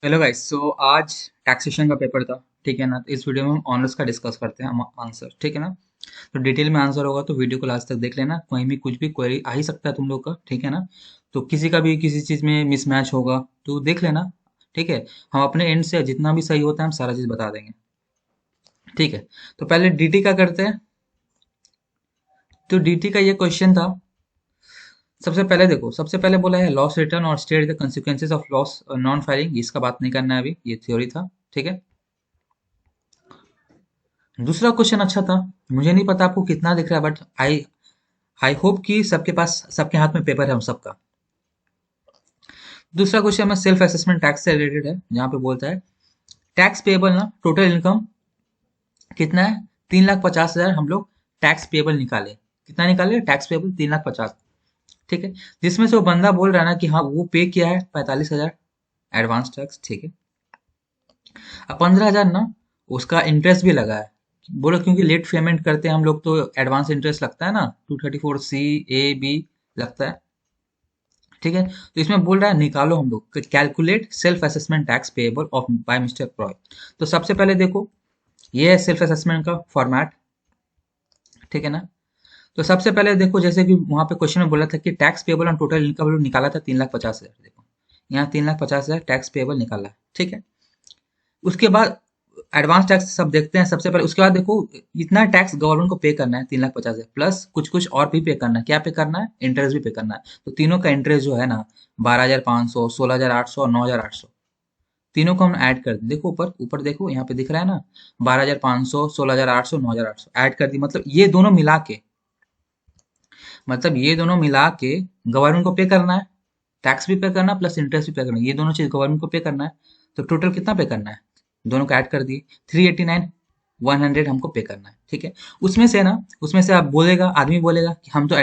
Hello guys. आज taxation का paper था, ठीक है ना। तो इस वीडियो में हम ऑनर्स का डिस्कस करते हैं, हम आंसर, ठीक है ना। तो डिटेल में आंसर होगा तो वीडियो को लास्ट तक देख लेना। कहीं भी कुछ भी क्वेरी आ ही सकता है तुम लोग का, ठीक है ना। तो किसी का भी किसी चीज़ में मिसमैच होगा तो देख लेना, ठीक है। हम अपने एंड से जितना भी सही होता है हम सारा चीज़ बता देंगे, ठीक है। तो पहले डीटी का करते हैं। तो डीटी का ये क्वेश्चन था। सबसे पहले देखो, सबसे पहले बोला है लॉस रिटर्न और state the consequences of loss non filing. इसका बात नहीं करना है अभी, ये थ्योरी था, ठीक है। दूसरा क्वेश्चन अच्छा था। मुझे नहीं पता आपको कितना दिख रहा है, बट आई आई होप कि सबके पास, सबके हाथ में पेपर है हम सबका। दूसरा क्वेश्चन में सेल्फ असेसमेंट टैक्स से रिलेटेड है, जहाँ पे बोलता है टैक्स पेबल ना टोटल इनकम कितना है। 3,50,000 हम लोग टैक्स पेबल निकाले। कितना निकाले टैक्स पेबल? 3,50,000, ठीक है। जिसमें से वो बंदा बोल रहा है ना कि हाँ वो पे किया है 45,000 एडवांस टैक्स, ठीक है। अब 15,000 ना उसका इंटरेस्ट भी लगा है। बोलो क्योंकि लेट पेमेंट करते हैं हम लोग तो एडवांस इंटरेस्ट लगता है ना, 234C A B लगता है, ठीक है। तो इसमें बोल रहा है निकालो हम लोग, calculate self assessment tax payable of by mister Roy. तो सबसे पहले देखो, ये है सेल्फ असेसमेंट का फॉर्मेट, ठीक है ना। तो सबसे पहले देखो, जैसे कि वहां पे क्वेश्चन में बोला था कि tax payable on total income हम लोग निकाला था 3,50,000। देखो यहाँ 3,50,000 टैक्स पेएबल निकाला है, ठीक है। उसके बाद एडवांस टैक्स सब देखते हैं सबसे पहले। उसके बाद देखो इतना टैक्स गवर्नमेंट को पे करना है 3,50,000 प्लस कुछ कुछ और भी पे करना है। क्या पे करना है? इंटरेस्ट भी पे करना है। तो तीनों का इंटरेस्ट जो है ना, 12,500, 16,800 और 9,800, तीनों को हम ऐड कर दें। देखो ऊपर ऊपर देखो, यहाँ पे दिख रहा है ना, 12,500, 16,800, 9,800 ऐड कर दी। मतलब ये दोनों मिला के, मतलब ये दोनों मिला के गवर्नमेंट को पे करना है। टैक्स भी पे करना है प्लस इंटरेस्ट भी पे करना है, ये दोनों चीज गवर्नमेंट को पे करना है। तो टोटल कितना पे करना है? दोनों को ऐड कर दिए, 389,100 हमको पे करना है, ठीक है। उसमें से ना, उसमें से आप बोलेगा, आदमी बोलेगा कि हम तो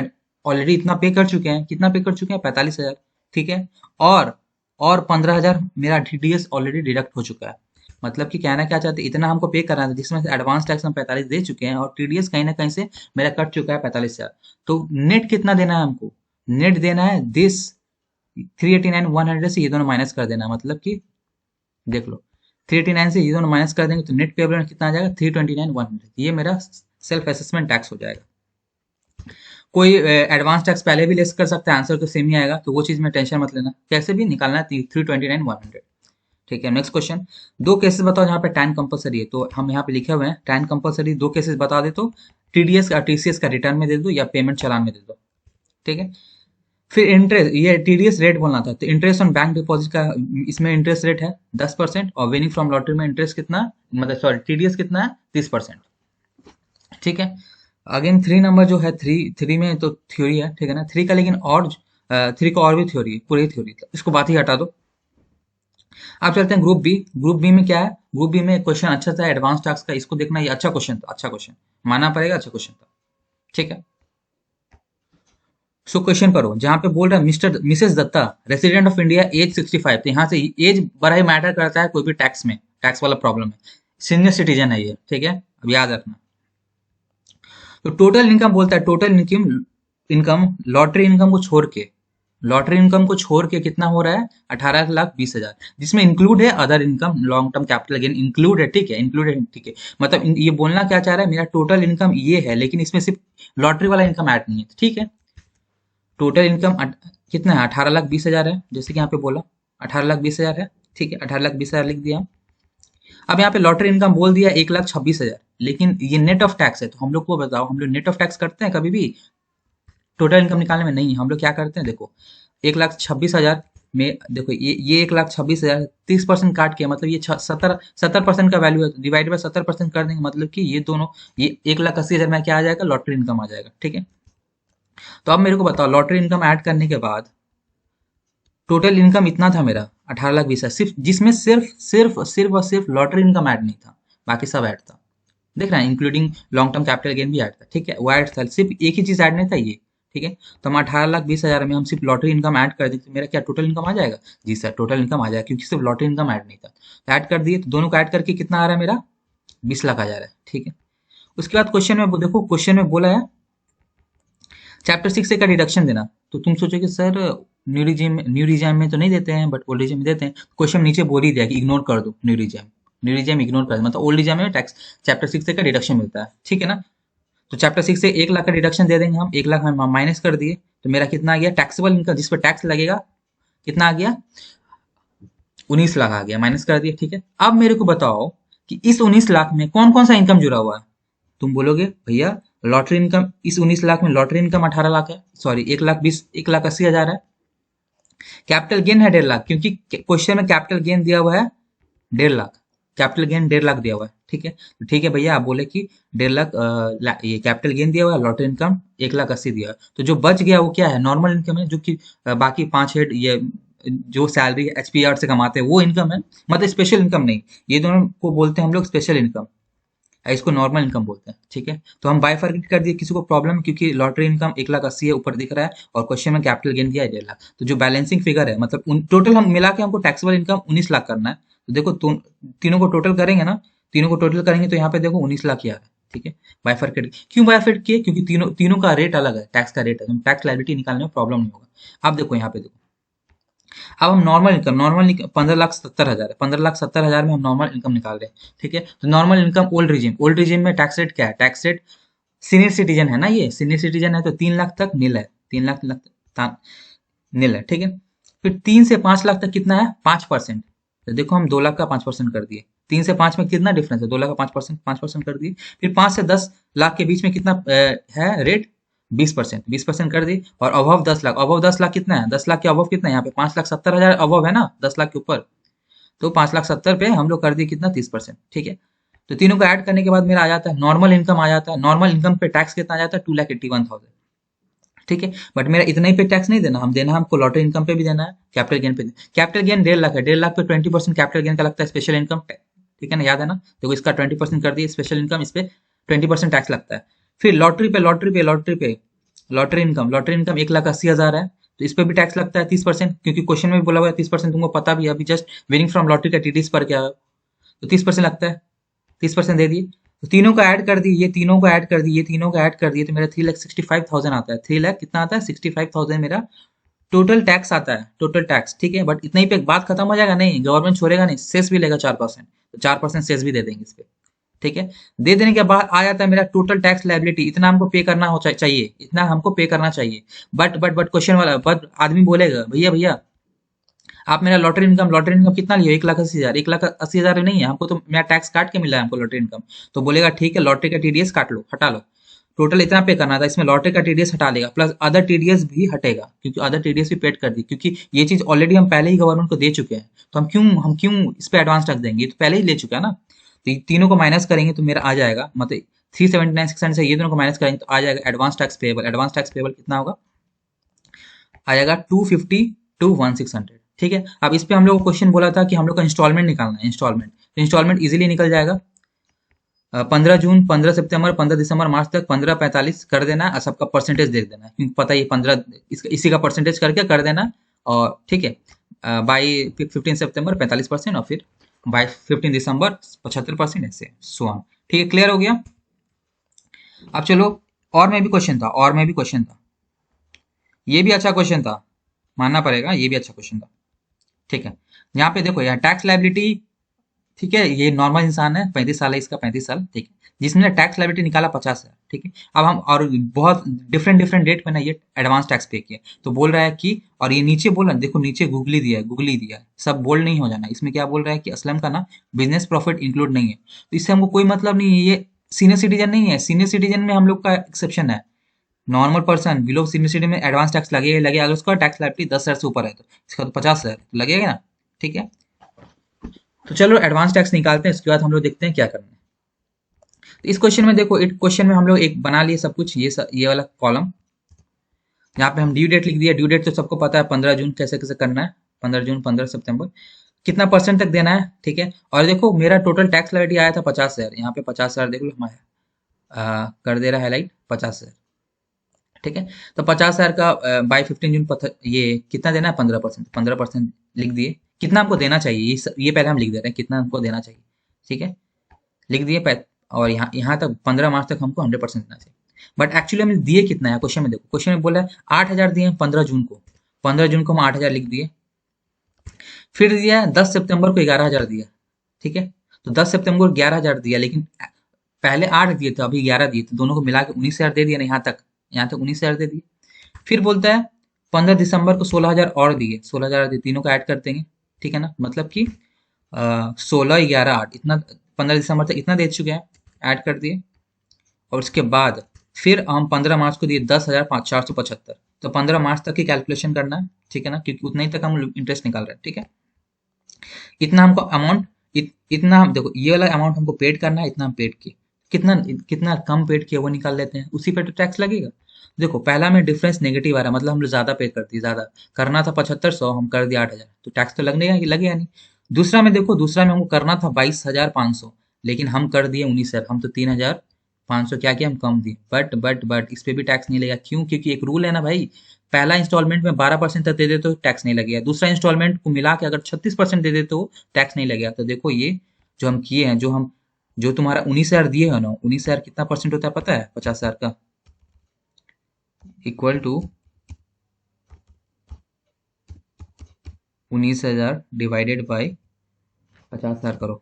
ऑलरेडी इतना पे कर चुके हैं। कितना पे कर चुके हैं? 45,000, ठीक है। और और 15,000 मेरा TDS ऑलरेडी डिडक्ट हो चुका है। मतलब कि कहना क्या चाहते हैं, इतना हमको पे करना था जिसमें से एडवांस टैक्स हम 45 दे चुके हैं और TDS कहीं ना कहीं से मेरा कट चुका है 45,000। तो नेट कितना देना है हमको? नेट देना है दिस 389,100 से ये दोनों माइनस कर देना है। मतलब कि देख लो, 389 से ये दोनों माइनस कर देंगे तो नेट पेबल में कितना आ जाएगा? 329,100। ये मेरा सेल्फ असेसमेंट टैक्स हो जाएगा। कोई एडवांस टैक्स पहले भी लेस कर सकता है, आंसर तो सेम ही आएगा। तो वो चीज में टेंशन मत लेना, कैसे भी निकालना है 329,100, ठीक है। नेक्स्ट क्वेश्चन, दो केसेस बताओ जहाँ पे टैन कंपलसरी है। तो हम यहाँ पे लिखे हुए हैं टैन कंपलसरी। दो केसेस बता दे तो TDS का TCS का रिटर्न में दे दो या पेमेंट चालान में दे दो, ठीक है। फिर इंटरेस्ट, ये TDS रेट बोलना था। तो इंटरेस्ट ऑन बैंक डिपॉजिट का, इसमें इंटरेस्ट रेट है 10% और विनिंग फ्रॉम लॉटरी में इंटरेस्ट कितना, मतलब सॉरी TDS कितना है? 30%, ठीक है। अगेन 3 नंबर जो है, थ्री थ्री में तो थ्योरी है, ठीक है ना। थ्री का लेकिन और 3 का और भी थ्योरी है, पूरी थ्योरी, इसको बात ही हटा दो। आप चलते हैं ग्रुप बी। ग्रुप बी में क्या है? ग्रुप बी में क्वेश्चन अच्छा था एडवांस टैक्स का, इसको देखना। ये अच्छा क्वेश्चन था, अच्छा क्वेश्चन मानना पड़ेगा, अच्छा क्वेश्चन था, ठीक है। सो क्वेश्चन पर हो, जहाँ पे बोल रहा है mister Mrs Datta resident of India age 65। तो यहाँ से एज बड़ा ही मैटर करता है कोई भी टैक्स में, टैक्स वाला प्रॉब्लम है। सीनियर सिटीजन है ये, ठीक है, अब याद रखना। तो टोटल इनकम बोलता है, total income, income lottery income को छोड़ के, लॉटरी इनकम को छोड़ के कितना हो रहा है? 18,20,000, जिसमें इंक्लूड है other income, long term capital gain include है, ठीक है, इंक्लूड है, ठीक है। मतलब ये बोलना क्या चाह रहा है, मेरा टोटल इनकम ये है लेकिन इसमें सिर्फ लॉटरी वाला इनकम ऐड नहीं है, ठीक है। टोटल इनकम कितना है? 18,20,000 है, जैसे कि यहाँ पे बोला 18,20,000 है, ठीक है। 18,20,000 लिख दिया। अब यहाँ पे लॉटरी इनकम बोल दिया 1,26,000, लेकिन ये नेट ऑफ टैक्स है। तो हम लोग को बताओ, हम लोग नेट ऑफ टैक्स करते हैं कभी भी टोटल इनकम निकालने में? नहीं, हम लोग क्या करते हैं, देखो 1,26,000 में, देखो ये 1,26,000 30% काट के, मतलब ये 70% का वैल्यू है, डिवाइड बाय 70% कर देंगे। मतलब कि ये दोनों, ये 1,80,000 में क्या आ जाएगा? लॉटरी इनकम आ जाएगा, ठीक है। तो अब मेरे को बताओ, लॉटरी इनकम ऐड करने के बाद टोटल इनकम इतना था मेरा 18,20,000, सिर्फ जिसमें सिर्फ और सिर्फ लॉटरी इनकम ऐड नहीं था, बाकी सब ऐड था। देख रहे हैं, including long term capital gain भी ऐड था, ठीक है, वो ऐड था। सिर्फ एक ही चीज ऐड नहीं था, ये, ठीक है। तो हम 18,20,000 में हम सिर्फ लॉटरी इनकम ऐड कर दें तो मेरा क्या टोटल इनकम आ जाएगा? जी सर, टोटल इनकम आ जाएगा, क्योंकि सिर्फ लॉटरी इनकम ऐड नहीं था। तो ऐड कर दिए, तो दोनों को ऐड करके कितना आ रहा है मेरा? 20 लाख आ जा रहा है, ठीक है। उसके बाद क्वेश्चन में देखो, क्वेश्चन में बोला है चैप्टर 6 से का डिडक्शन देना। तो तुम सोचोगे सर न्यू रिजाइम में तो नहीं देते हैं, बट ओल्ड रिजाइम में देते हैं। क्वेश्चन नीचे बोल ही दिया कि इग्नोर कर दो न्यू रिजाइम इग्नोर कर दो, मतलब ओल्ड रिजाइम में टैक्स चैप्टर 6 का डिडक्शन मिलता है, ठीक है ना। तो चैप्टर 6 से 1 लाख का डिडक्शन दे देंगे हम, 1 लाख हम माइनस कर दिए, तो मेरा कितना आ गया टैक्सेबल इनकम जिस पर टैक्स लगेगा, कितना आ गया 19 लाख आ गया, माइनस कर दिया, ठीक है। अब मेरे को बताओ कि इस 19 लाख में कौन कौन सा इनकम जुड़ा हुआ है। तुम बोलोगे भैया लॉटरी इनकम, इस 19 लाख में लॉटरी इनकम 18 लाख है, सॉरी 1 लाख 80 हजार है। कैपिटल गेन है 1.5 लाख, क्योंकि क्वेश्चन में कैपिटल गेन दिया हुआ है 1.5 लाख, कैपिटल गेन 1.5 लाख दिया हुआ है, ठीक है। तो ठीक है भैया, आप बोले कि 1.5 लाख ये कैपिटल गेन दिया हुआ है, लॉटरी इनकम 1 लाख 80 दिया है, तो जो बच गया वो क्या है, नॉर्मल इनकम है, जो कि बाकी 5 हेड ये जो सैलरी एचपीआर से कमाते हैं वो इनकम है, मतलब स्पेशल इनकम नहीं। ये दोनों को बोलते हैं हम लोग स्पेशल इनकम, इसको नॉर्मल इनकम बोलते हैं, ठीक है। तो हम बाइफर्केट कर दिए, किसी को प्रॉब्लम, क्योंकि लॉटरी इनकम 1 लाख 80 है ऊपर दिख रहा है, और क्वेश्चन में कैपिटल गेन दिया है 1.5 लाख, तो जो बैलेंसिंग फिगर है, मतलब टोटल हम मिला के हमको टैक्सेबल इनकम 19 लाख करना है। तो देखो तीनों को टोटल करेंगे ना, तीनों को टोटल करेंगे तो यहाँ पे देखो 19 लाख ही आ रहा है, ठीक है। बाइफर्केट क्यों बाइफर्केट किए, क्योंकि तीनों तीनों का रेट अलग है, टैक्स का रेट है, टैक्स लायबिलिटी निकालने में प्रॉब्लम नहीं होगा। अब देखो यहाँ पे देखो, अब हम नॉर्मल 15 लाख 70 हजार है, 15 लाख 70 हजार में हम नॉर्मल इनकम निकाल रहे हैं, ठीक है। तो नॉर्मल इनकम ओल्ड रिजिम में टैक्स रेट क्या है, टैक्स रेट सीनियर सिटीजन है ना, ये सीनियर सिटीजन है तो 3 लाख तक नील है, 3 लाख नील है, ठीक है। फिर 3 से 5 लाख तक कितना है 5%, तो देखो हम 2 लाख का 5% कर दिए, 3 से 5 में कितना डिफरेंस है, 2 लाख का 5% कर दिए। फिर 5 से 10 लाख के बीच में कितना है रेट 20% कर दी। और अबव 10 लाख, अबव 10 लाख कितना है, 10 लाख के अबव कितना है, यहाँ पे 5 लाख 70 हजार अबव है ना 10 लाख के ऊपर, तो 5 लाख 70 पे हम लोग कर दिए कितना 30%, ठीक है। तो तीनों को ऐड करने के बाद मेरा आ जाता है नॉर्मल इनकम आ जाता है, नॉर्मल इनकम पे टैक्स कितना आ जाता है 2,81,000, ठीक है। बट मेरा इतना ही पे टैक्स नहीं देना, हम देना हमको लॉटरी इनकम पे भी देना है, कैपिटल गेन पे, कैपिटल गेन 1.5 लाख है, 1.5 लाख पे 20% कैपिटल गेन का लगता है स्पेशल इनकम, ठीक है ना, याद है ना। देखो इसका 20% कर दिए स्पेशल इनकम, इस पे 20% टैक्स लगता है। फिर लॉटरी इनकम 1 लाख 80 हजार है, तो इस पे भी टैक्स लगता है 30%, क्योंकि क्वेश्चन में भी बोला हुआ है 30%, तुमको पता भी है, अभी जस्ट विनिंग फ्रॉम लॉटरी का टीडीएस पर क्या है, तो 30% लगता है, 30% दे दिए। तो तीनों को ऐड कर दिए, ये तीनों को ऐड कर दिए, ये तीनों को ऐड कर दिए, तो मेरा 3,65,000 आता है, 3 लाख कितना आता है 65,000 मेरा टोटल टैक्स आता है, टोटल टैक्स, ठीक है। बट इतना ही पे बात खत्म हो जाएगा नहीं, गवर्नमेंट छोड़ेगा नहीं, सेस भी लेगा 4%, तो 4% सेस भी दे देंगे इस पे, ठीक है। दे देने के बाद आ जाता है मेरा टोटल टैक्स लायबिलिटी, इतना हमको पे करना हो चाहिए, इतना हमको पे करना चाहिए। बट क्वेश्चन वाला, बट आदमी बोलेगा भैया भैया आप मेरा लॉटरी इनकम कितना लिए 1,80,000, 1,80,000 नहीं है हमको, तो मेरा टैक्स काट के मिला है हमको लॉटरी इनकम, तो बोलेगा ठीक है लॉटरी का टीडीएस काट लो, हटा लो, टोटल इतना पे करना था, इसमें लॉटरी का टीडीएस हटा देगा, प्लस अदर टीडीएस भी हटेगा, क्योंकि अदर टीडीएस भी पेड कर दी, क्योंकि ये चीज ऑलरेडी हम पहले ही गवर्नमेंट को दे चुके हैं, तो हम क्यों इस पे एडवांस रख देंगे, ये तो पहले ही ले चुका है ना। तो तीनों को माइनस करेंगे तो मेरा आ जाएगा, मतलब 379,600 से ये दोनों को माइनस करेंगे तो आ जाएगा एडवांस टैक्स पेबल कितना होगा, आ जाएगा 250 to 1,600, ठीक है। अब इस पे हम लोग को क्वेश्चन बोला था कि हम लोग का इंस्टॉलमेंट निकालना है, इंस्टॉलमेंट इजीली निकल जाएगा। 15 जून, 15 सितंबर, 15 दिसंबर, मार्च तक 15, 45 कर देना है, और सबका परसेंटेज देख देना है, क्योंकि पता ही 15 इसी का परसेंटेज करके कर देना, और ठीक है। बाई 15 सितंबर 45%, और फिर बाई 15 दिसंबर 75%, ऐसे सो ऑन, ठीक है। क्लियर हो गया। अब चलो, और में भी क्वेश्चन था, ये भी अच्छा क्वेश्चन था, मानना पड़ेगा, ये भी अच्छा क्वेश्चन था, ठीक है। यहाँ पे देखो यार टैक्स लायबिलिटी, ठीक है, ये नॉर्मल इंसान है, 35 साल है इसका, 35 साल, ठीक है, जिसने टैक्स लायबिलिटी निकाला 50 है, ठीक है। अब हम और बहुत डिफरेंट डिफरेंट डेट पे ना ये एडवांस टैक्स पे किया, तो बोल रहा है कि, और ये नीचे बोल रहा है, देखो नीचे गूगली दिया है, सब बोल्ड नहीं हो जाना, इसमें क्या बोल रहा है कि असलम का ना बिजनेस प्रॉफिट इंक्लूड नहीं है, तो इससे हमको कोई मतलब नहीं है, ये सीनियर सिटीजन नहीं है, सीनियर सिटीजन में हम लोग का एक्सेप्शन है, normal person below senior citizen में एडवांस टैक्स लगेगा, अगर उसका टैक्स लायबिलिटी 10 हजार से ऊपर है, तो इसका तो 50 हजार लगेगा ना, ठीक है। तो चलो एडवांस टैक्स निकालते हैं, उसके बाद हम लोग देखते हैं क्या करना है। तो इस क्वेश्चन में देखो, इस क्वेश्चन में हम लोग एक बना लिए सब कुछ, ये वाला कॉलम, यहाँ पे हम ड्यू डेट लिख दिया, ड्यू डेट तो सबको पता है 15 जून, कैसे कैसे करना है, 15 जून, 15 सितंबर, कितना परसेंट तक देना है, ठीक है। और देखो मेरा टोटल टैक्स लायबिलिटी आया था 50 हजार, यहाँ पे 50 हजार देख लो हमारा कर दे रहा है हाईलाइट 50 हजार, ठीक है। तो 50 हजार का बाई 15 जून ये कितना देना है 15%, 15% लिख दिए, कितना हमको देना चाहिए ये पहले हम लिख दे रहे हैं, कितना हमको देना चाहिए, ठीक है, लिख दिए और यहाँ तक 15 मार्च तक हमको 100% देना चाहिए। बट एक्चुअली हमें दिए कितना है क्वेश्चन में, देखो क्वेश्चन में बोला है 8 हजार दिए 15 जून को, 15 जून को हम 8,000 लिख दिए। फिर दिया 10 सितंबर को 11,000 दिया, ठीक है। तो 10 सितंबर को 11,000 दिया, लेकिन पहले 8 दिए थे, अभी 11 दिए थे, दोनों को मिला के 19,000 दे दिया ना, यहाँ तक 19,000 दे दिए। फिर बोलता है 15 दिसंबर को 16,000 और दिए, 16,000 दिए, तीनों को ऐड कर देंगे, ठीक है ना। मतलब कि 16, 11, 8, इतना 15 दिसंबर तक इतना दे चुके हैं, ऐड कर दिए। और उसके बाद फिर हम 15 मार्च को दिए 10,475। तो 15 मार्च तक की कैलकुलेशन करना है, ठीक है ना, क्योंकि उतना ही तक हम इंटरेस्ट निकाल रहे हैं, ठीक है। इतना हमको अमाउंट, इतना हम देखो, ये वाला अमाउंट हमको पेड करना है, इतना हम पेड किए, कितना कितना कम पेड किया वो निकाल लेते हैं, उसी पे तो टैक्स लगेगा। देखो पहला में डिफरेंस नेगेटिव आ रहा है, मतलब हम लोग ज्यादा पे कर दिए, ज्यादा करना था 7500, हम कर दिया 8,000, तो टैक्स तो लगेगा नहीं। दूसरा में देखो, दूसरा में हमको करना था 22,500, लेकिन हम कर दिए 19,000, हम तो 3,500 क्या किया, हम कम दिए। बट इस पे भी टैक्स नहीं लगेगा, क्यों? क्योंकि एक रूल है ना भाई, पहला इंस्टॉलमेंट में 12% तक दे दे तो टैक्स नहीं लगेगा, दूसरा इंस्टॉलमेंट को मिला के अगर 36% दे दे तो टैक्स नहीं लगेगा। तो देखो ये जो हम किए हैं, जो तुम्हारा 19,000 दिए है ना, 19,000 कितना परसेंट होता है पता है? 50,000 का इक्वल टू 19,000 डिवाइडेड बाई 50,000 करो,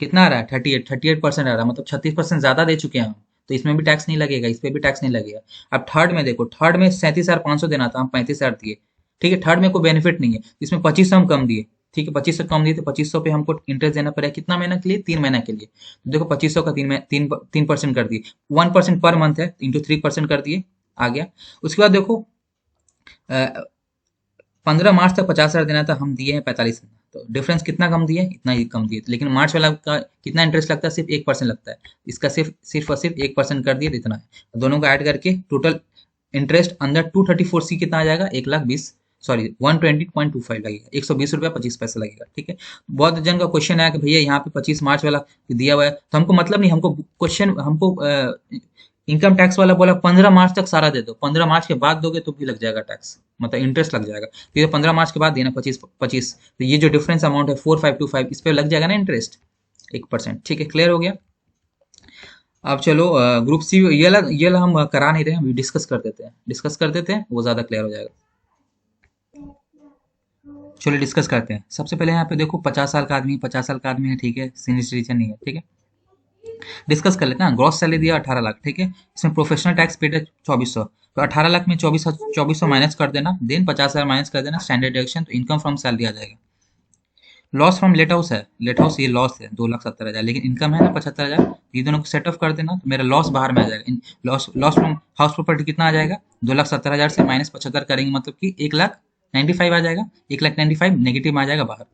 कितना आ रहा है? 38% आ रहा है, मतलब 36% ज्यादा दे चुके हैं हम, तो इसमें भी टैक्स नहीं लगेगा, इस पे भी टैक्स नहीं लगेगा। अब थर्ड में देखो, थर्ड में 37,500 देना था, हम 35,000 दिए, ठीक है। थर्ड में कोई बेनिफिट नहीं है, इसमें 2500 हम कम दिए, ठीक है, 2500 कम दिए, तो 2500 पे हमको इंटरेस्ट देना पड़ेगा, कितना महीना के लिए? 3 महीना के लिए। तो देखो 2500 का 3% कर दिए, 1% पर मंथ है, इंटू 3% कर दिए, आ गया। उसके बाद देखो 15 मार्च तक 50,000 देना था, हम दिए हैं 45,000, तो डिफरेंस कितना कम दिए? इतना ही कम दिए, लेकिन मार्च वाला का कितना इंटरेस्ट लगता है? सिर्फ 1% लगता है, इसका सिर्फ और सिर्फ 1% कर दिए, तो इतना है। दोनों को ऐड करके टोटल इंटरेस्ट अंदर 234C कितना आ जाएगा? 1,20,000, सॉरी 120.25 लगेगा, 120 रुपया 25 पैसे लगेगा, ठीक है। बहुत जन का क्वेश्चन है कि भैया यहाँ पे 25 मार्च वाला दिया हुआ है, तो हमको मतलब नहीं, हमको क्वेश्चन, हमको इनकम टैक्स वाला बोला 15 मार्च तक सारा दे दो, 15 मार्च के बाद दोगे तो भी लग जाएगा टैक्स, मतलब इंटरेस्ट लग जाएगा। तो ये 15 मार्च के बाद देना 25, तो ये जो डिफरेंस अमाउंट है 4525, इस पे लग जाएगा ना इंटरेस्ट 1%, ठीक है। क्लियर हो गया? अब चलो ग्रुप सी, ये वाला हम करा नहीं रहे, हम डिस्कस कर देते हैं, वो ज्यादा क्लियर हो जाएगा। चलो डिस्कस करते हैं। सबसे पहले यहाँ पे देखो 50 साल का आदमी, 50 साल का आदमी है, ठीक है, सीनियर सिटीजन नहीं है, ठीक है। डिस्कस कर लेते हैं। ग्रॉस सैलरी दिया 18 लाख, ठीक है। इसमें प्रोफेशनल टैक्स पेड है 2400, तो 18 लाख में 2400 माइनस कर देना, देन 50,000 माइनस कर देना, स्टैंडर्ड डिडक्शन, तो इनकम फ्रॉम सैलरी आ जाएगा। लॉस फ्रॉम लेट हाउस है, लेट हाउस ये लॉस है 2,70,000, लेकिन इनकम है ना 75,000, ये दोनों को सेट ऑफ कर देना, तो मेरा लॉस बाहर में आ जाएगा। लॉस फ्रॉम हाउस प्रॉपर्टी कितना आ जाएगा? 2,70,000 से माइनस 75 करेंगे, मतलब कि 1,95,000 आ जाएगा, 1,95,000 नेगेटिव में आ जाएगा बाहर।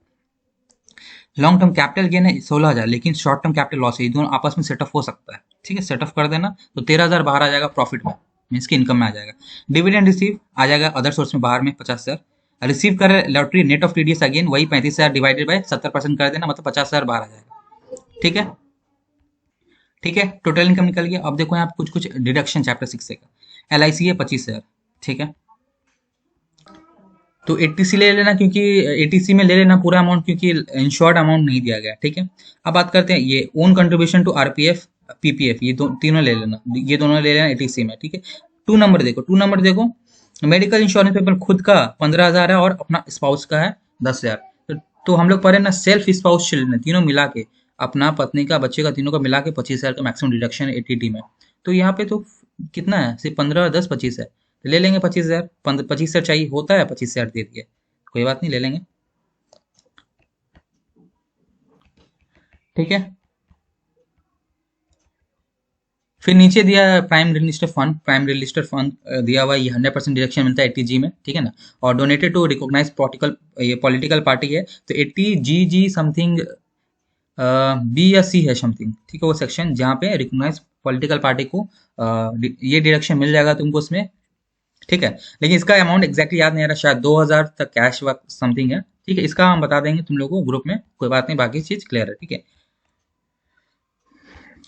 लॉन्ग टर्म कैपिटल गेन है 16,000, लेकिन शॉर्ट टर्म कैपिटल लॉस है, ये दोनों आपस में सेट ऑफ हो सकता है, ठीक है, सेट ऑफ कर देना, तो 13,000 बाहर आ जाएगा प्रॉफिट में, मीन्स की इनकम में आ जाएगा। डिविडेंड रिसीव आ जाएगा अदर सोर्स में बाहर में 50,000। रिसीव कर lottery net of TDS again वही 35,000 डिवाइडेड बाय 70% कर देना, मतलब 50,000 बाहर आ जाएगा, ठीक है। ठीक है, टोटल इनकम निकल गया। अब देखो यहाँ पे कुछ कुछ डिडक्शन चैप्टर 6 से का। LIC है 25,000, ठीक है, तो 80C ले लेना, क्योंकि 80C में ले लेना पूरा अमाउंट, क्योंकि इंश्योर्ड अमाउंट नहीं दिया गया, ठीक है। अब बात करते हैं ये own contribution to RPF PPF, ये तीनों ले लेना, ये दोनों ले लेना 80C में, ठीक है। 2 नंबर देखो, मेडिकल इंश्योरेंस पेपर खुद का 15,000 है और अपना स्पाउस का है 10,000। तो हम लोग पढ़े ना, सेल्फ स्पाउस चिल्ड्रन तीनों मिला के, अपना, पत्नी का, बच्चे का, तीनों का मिला के 25,000 का मैक्सिमम डिडक्शन है 80D में। तो यहाँ पे तो कितना है? सिर्फ 15, 10, 25 है, तो ले लेंगे 25,000, 25,000 चाहिए होता है, 25,000 दे दिए, कोई बात नहीं, ले लेंगे, ठीक है। फिर नीचे दिया है प्राइम रजिस्टर फंड, दिया हुआ है, ये 100% डिडक्शन मिलता है 80G में, ठीक है ना। और donated to recognise political party है, तो 80GG समथिंग B या C है समथिंग, ठीक है, वो सेक्शन जहाँ पे रिकॉग्नाइज पॉलिटिकल पार्टी को ये डिडक्शन मिल जाएगा तुमको उसमें, ठीक है। लेकिन इसका अमाउंट एग्जैक्टली याद नहीं आ रहा, शायद 2,000 तक कैश समथिंग है, ठीक है। इसका हम बता देंगे तुम लोगों को ग्रुप में, कोई बात नहीं, बाकी चीज क्लियर है, ठीक है।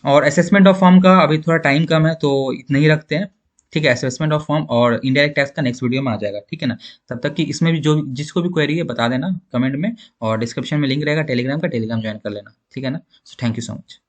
और असेसमेंट ऑफ फॉर्म का अभी थोड़ा टाइम कम है, तो इतना ही रखते हैं, ठीक है। असेसमेंट ऑफ फॉर्म और इनडायरेक्ट टैक्स का नेक्स्ट वीडियो में आ जाएगा, ठीक है ना। तब तक कि इसमें भी जो जिसको भी क्वेरी है बता देना कमेंट में, और डिस्क्रिप्शन में लिंक रहेगा टेलीग्राम का, टेलीग्राम ज्वाइन कर लेना, ठीक है ना। So thank you so much.